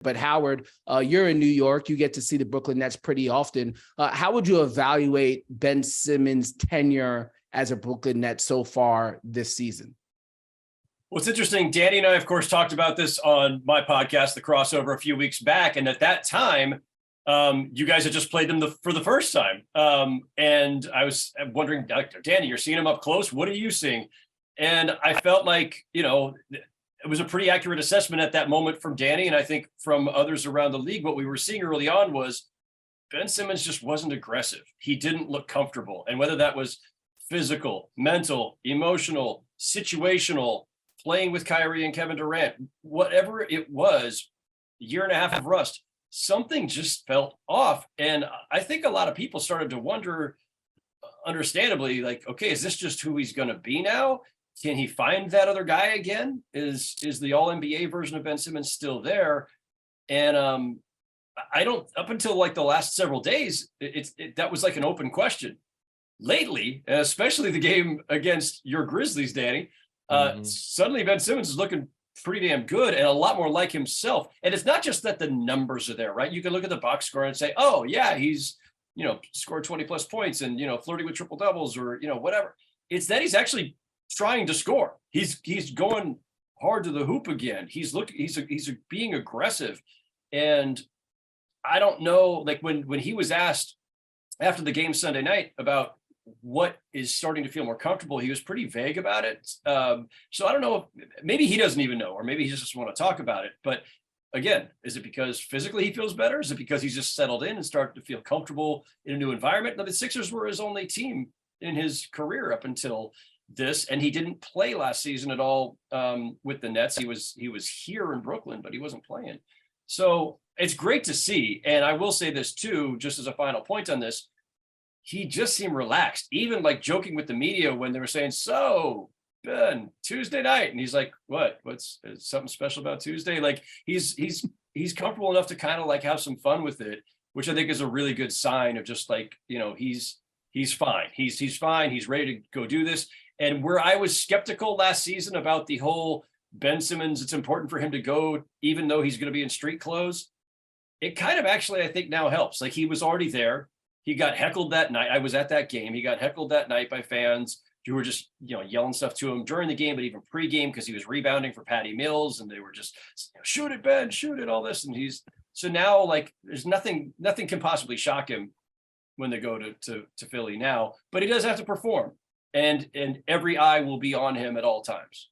But Howard, you're in New York. You get to see the Brooklyn Nets pretty often. How would you evaluate Ben Simmons' tenure as a Brooklyn Net so far this season? Well, it's interesting. Danny and I, of course, talked about this on my podcast, The Crossover, a few weeks back. And at that time, you guys had just played them for the first time. And I was wondering, Danny, you're seeing them up close. What are you seeing? And I felt like, it was a pretty accurate assessment at that moment from Danny. And I think from others around the league, what we were seeing early on was Ben Simmons just wasn't aggressive. He didn't look comfortable. And whether that was physical, mental, emotional, situational, playing with Kyrie and Kevin Durant, whatever it was, a year and a half of rust, something just felt off. And I think a lot of people started to wonder, understandably, like, okay, is this just who he's going to be now? Can he find that other guy again? Is the all NBA version of Ben Simmons still there? And I don't, up until like the last several days, that was like an open question. Lately, especially the game against your Grizzlies, Danny, suddenly Ben Simmons is looking pretty damn good and a lot more like himself. And it's not just that the numbers are there, right? You can look at the box score and say, oh yeah, he's, scored 20 plus points and, flirting with triple doubles or, whatever. It's that he's actually trying to score. He's going hard to the hoop again. He's being aggressive. And I don't know, like when he was asked after the game Sunday night about what is starting to feel more comfortable, he was pretty vague about it. So I don't know, maybe he doesn't even know, or maybe he just doesn't want to talk about it. But again, is it because physically he feels better? Is it because he's just settled in and started to feel comfortable in a new environment? Now, the Sixers were his only team in his career up until this, and he didn't play last season at all with the Nets. He was here in Brooklyn, but he wasn't playing. So it's great to see. And I will say this too, just as a final point on this, he just seemed relaxed, even like joking with the media when they were saying, so Ben, Tuesday night. And he's like, what's something special about Tuesday? Like he's comfortable enough to kind of like have some fun with it, which I think is a really good sign of just like, he's fine. He's fine. He's ready to go do this. And where I was skeptical last season about the whole Ben Simmons, it's important for him to go, even though he's going to be in street clothes. It kind of actually, I think now helps. Like he was already there. He got heckled that night. I was at that game. He got heckled that night by fans who were just, yelling stuff to him during the game, but even pregame because he was rebounding for Patty Mills and they were just, shoot it, Ben, shoot it, all this. And so now like there's nothing can possibly shock him when they go to Philly now, but he does have to perform. And every eye will be on him at all times.